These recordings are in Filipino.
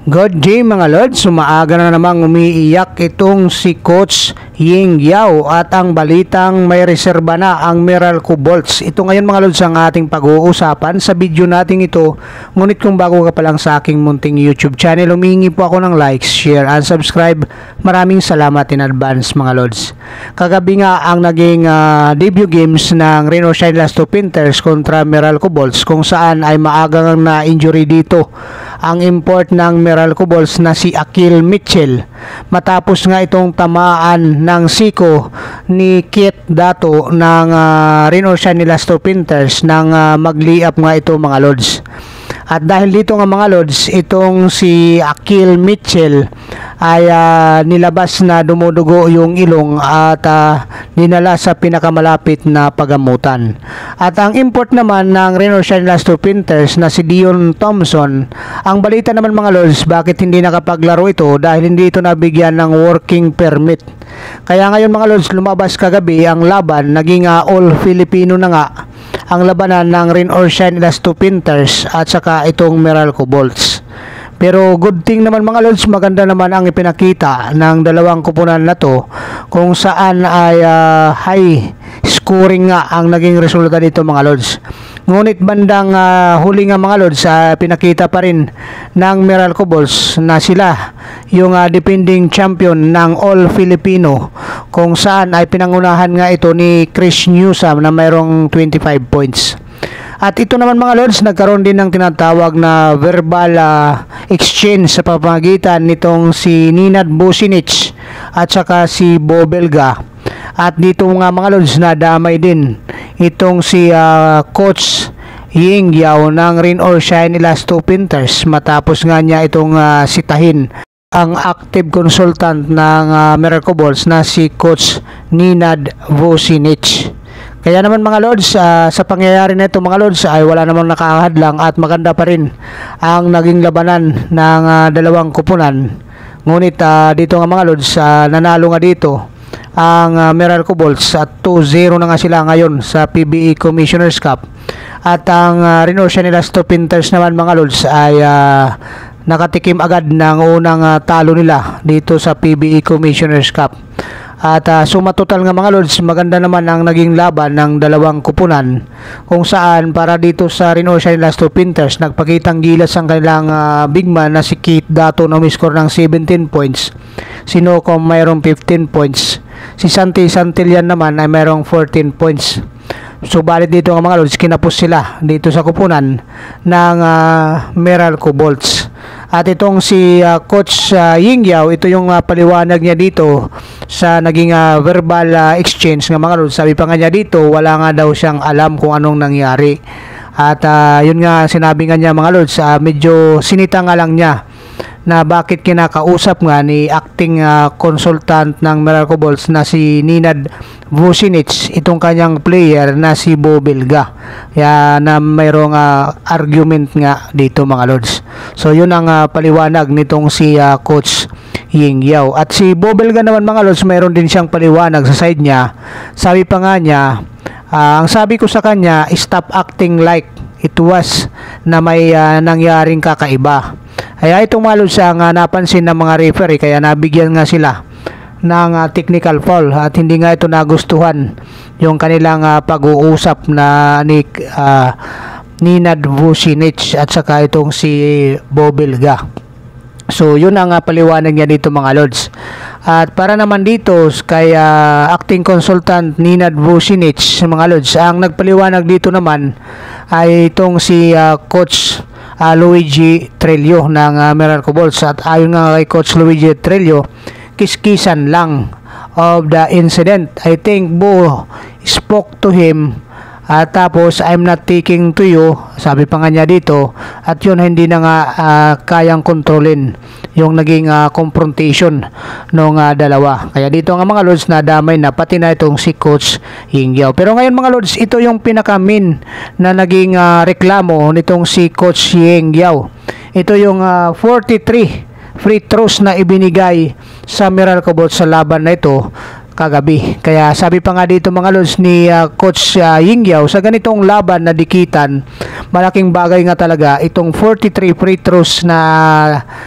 Good day mga Lods, sumaaga na namang umiiyak itong si Coach Ying Yao at ang balitang may reserba na ang Meralco Bolts. Ito ngayon mga Lods ang ating pag-uusapan sa video natin ito. Ngunit kung bago ka pa lang sa aking munting YouTube channel, humihingi po ako ng likes, share and subscribe. Maraming salamat in advance mga Lods. Kagabi nga ang naging debut games ng Reno Shine Las Two Panthers kontra Meralco Bolts, kung saan ay maagang na injury dito ang import ng Meralco Bolts na si Akil Mitchell, matapos nga itong tamaan ng siko ni Kit Dato ng Reno Shine Las Two Panthers nang mag-lay-up nga ito mga Lods. At dahil dito nga mga Lods, itong si Akil Mitchell ay nilabas na dumudugo yung ilong at dinala sa pinakamalapit na pagamutan. At ang import naman ng Reno Shine Las Two Panthers na si Dion Thompson, ang balita naman mga Lods, bakit hindi nakapaglaro ito dahil hindi ito nabigyan ng working permit. Kaya ngayon mga Lods, lumabas kagabi ang laban, naging all Filipino na nga ang labanan ng Reno Shine Las Two Panthers at saka itong Meralco Bolts. Pero good thing naman mga Lods, maganda naman ang ipinakita ng dalawang kupunan na to, kung saan ay high scoring nga ang naging resulta dito mga Lods. Ngunit bandang huli nga mga Lods, pinakita pa rin ng Meralco Bolts na sila yung defending champion ng All Filipino, kung saan ay pinangunahan nga ito ni Chris Newsam na mayroong 25 points. At ito naman mga Lods, nagkaroon din ng tinatawag na verbal exchange sa pamamagitan nitong si Ninad Vucinic at saka si Bo Belga. At dito nga mga Lods, nadamay din itong si Coach Ying Yao ng Reno Shine Las Two Panthers, matapos nga niya itong sitahin ang active consultant ng Meralco Bolts na si Coach Ninad Vucinic. Kaya naman mga Lods, sa pangyayari na ito mga Lods ay wala namang nakakahadlang at maganda pa rin ang naging labanan ng dalawang kupunan. Ngunit dito nga mga Lods, nanalo nga dito ang Meralco Bolts at 2-0 na nga sila ngayon sa PBE Commissioner's Cup. At ang Reno Shine Las Two Panthers naman mga Lods ay nakatikim agad ng unang talo nila dito sa PBE Commissioner's Cup. At suma total nga mga Lods, maganda naman ang naging laban ng dalawang kupunan, kung saan para dito sa Reno Shine Las Two Panthers nagpakitang gilas ang kanilang big man na si Kit Dato na umiscore ng 17 points, si Nocom mayroong 15 points, si Santi Santillan naman ay mayroong 14 points. Subalit dito nga mga Lods, kinapos sila dito sa kupunan ng Meralco Bolts. At itong si Coach Ying Yao, ito yung paliwanag niya dito sa naging verbal exchange nga mga Lods. Sabi pa nga niya dito, wala nga daw siyang alam kung anong nangyari. At yun nga sinabi nga niya mga Lods, medyo sinita nga lang niya na bakit kinakausap nga ni acting consultant ng Meralco Bolts na si Ninad Vucinic itong kanyang player na si Bo Belga. Kaya na mayroong argument nga dito mga Lods. So yun ang paliwanag nitong si Coach Ying Yao. At si Bo Belga naman mga Lods, mayroon din siyang paliwanag sa side niya. Sabi pa nga niya, ang sabi ko sa kanya, stop acting like it was na may nangyaring kakaiba. Kaya itong mga Lods ang napansin ng mga referee, kaya nabigyan nga sila ng technical foul at hindi nga ito nagustuhan yung kanilang pag-uusap na ni Ninad Vucinic at saka itong si Bo Belga. So yun ang paliwanag niya dito mga Lods. At para naman dito kay acting consultant Ninad Vucinic mga Lods, ang nagpaliwanag dito naman ay itong si Coach Luigi Trello ng Meralco Bolts. At ayon nga kay Coach Luigi Trello, kiskisan lang of the incident. I think Bo spoke to him at tapos I'm not taking to you, sabi pa nga niya dito, at yun hindi na nga kayang kontrolin yung naging confrontation nung dalawa. Kaya dito nga mga Lods, nadamay na pati na itong si Coach Ying Yao. Pero ngayon mga Lods, ito yung pinaka-main na naging reklamo nitong si Coach Ying Yao. Ito yung 43 free throws na ibinigay sa Meralco Bolts sa laban na ito. kagabi. Kaya sabi pa nga dito mga lods ni Coach Ying Yao, sa ganitong laban na dikitan, malaking bagay nga talaga itong 43 free throws na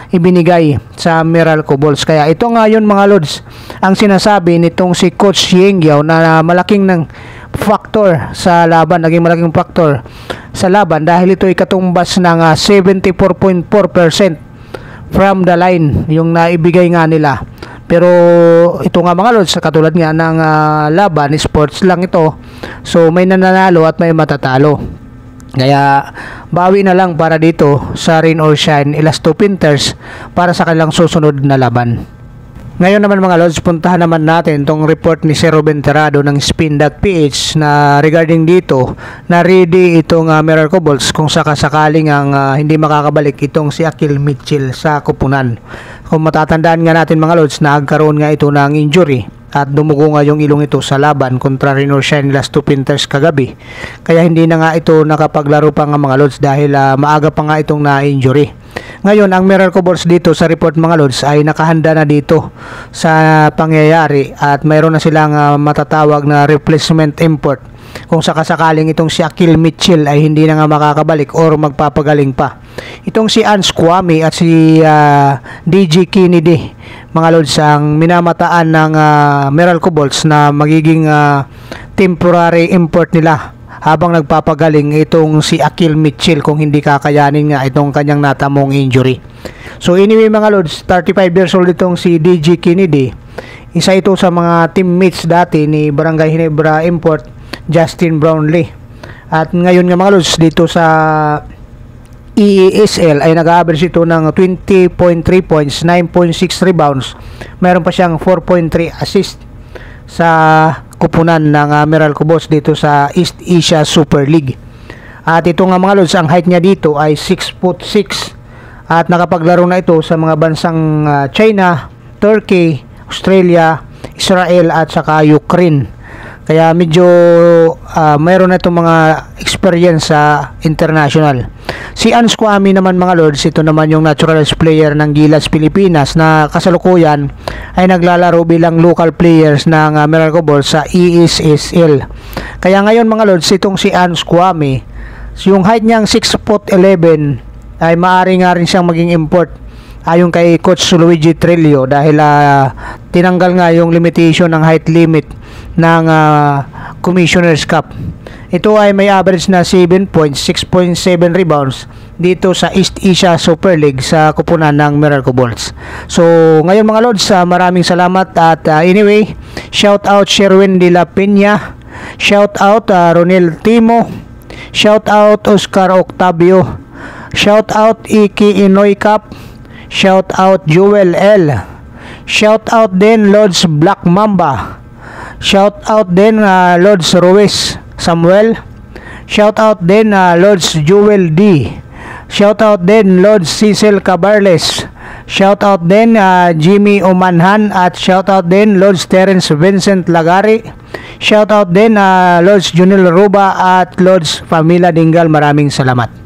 ibinigay sa Meralco Bulls. Kaya ito nga yun mga lods, ang sinasabi nitong si Coach Ying Yao na malaking factor sa laban, naging malaking factor sa laban dahil ito ay katumbas ng 74.4% from the line yung naibigay nga nila. Pero ito nga mga lods, katulad nga ng laban, sports lang ito. So may nananalo at may matatalo. Kaya bawi na lang para dito sa rain or shine Elasto Panthers para sa kanilang susunod na laban. Ngayon naman mga lods, puntahan naman natin itong report ni Sir Ruben Terrado ng Spin.ph na regarding dito na ready itong Meralco Bulls kung sakasakaling ang hindi makakabalik itong si Akil Mitchell sa kupunan. Kung matatandaan nga natin mga lods, nagkaroon nga ito ng injury at dumugo nga yung ilong ito sa laban kontra Rain or Shine Elasto Panthers kagabi. Kaya hindi na nga ito nakapaglaro pa nga mga lods dahil maaga pa nga itong na-injury. Ngayon, ang Meralco Bulls dito sa report mga lods ay nakahanda na dito sa pangyayari at mayroon na silang matatawag na replacement import kung sakasakaling itong si Akil Mitchell ay hindi na nga makakabalik or magpapagaling pa. Itong si Ans Kwame at si DJ Kennedy mga lods ang minamataan ng Meralco Bulls na magiging temporary import nila habang nagpapagaling itong si Akil Mitchell kung hindi kakayanin nga itong kanyang natamong injury. So anyway mga lods, 35 years old itong si DJ Kennedy. Isa ito sa mga teammates dati ni Barangay Ginebra import Justin Brownlee. At ngayon nga mga lods, dito sa EASL ay nag-average ito ng 20.3 points, 9.6 rebounds. Meron pa siyang 4.3 assist sa kupunan ng Meralco Bulls dito sa East Asia Super League. At ito nga mga lods, ang height niya dito ay 6'6" at nakapaglaro na ito sa mga bansang China, Turkey, Australia, Israel at saka Ukraine. Kaya medyo mayroon na itong mga experience sa international. Si Ans Kwame naman mga lords, ito naman yung naturalized player ng Gilas Pilipinas na kasalukuyan ay naglalaro bilang local players ng Meralco Bulls sa ESSL. Kaya ngayon mga lords, itong si Ans Kwame, yung height niyang 6'11" ay maaari nga rin siyang maging import ayon kay Coach Luigi Trillo dahil tinanggal nga yung limitation ng height limit ng Commissioner's Cup. Ito ay may average na 7 points, 6.7 rebounds dito sa East Asia Super League sa kupunan ng Meralco Bulls. So ngayon mga lords, maraming salamat at anyway, shout out Sherwin de la Peña, shout out Ronel Timo, shout out Oscar Octavio, shout out Iki Inoy Cap, shout out Joel L, shout out din Lords Black Mamba, shout out din Lords Ruiz Samuel, shout out din Lords Joel D, shout out din Lords Cecil Cabarles, shout out din Jimmy Omanhan at shout out din Lords Terence Vincent Lagari, shout out din Lords Junil Ruba at Lords Famila Dingal. Maraming salamat.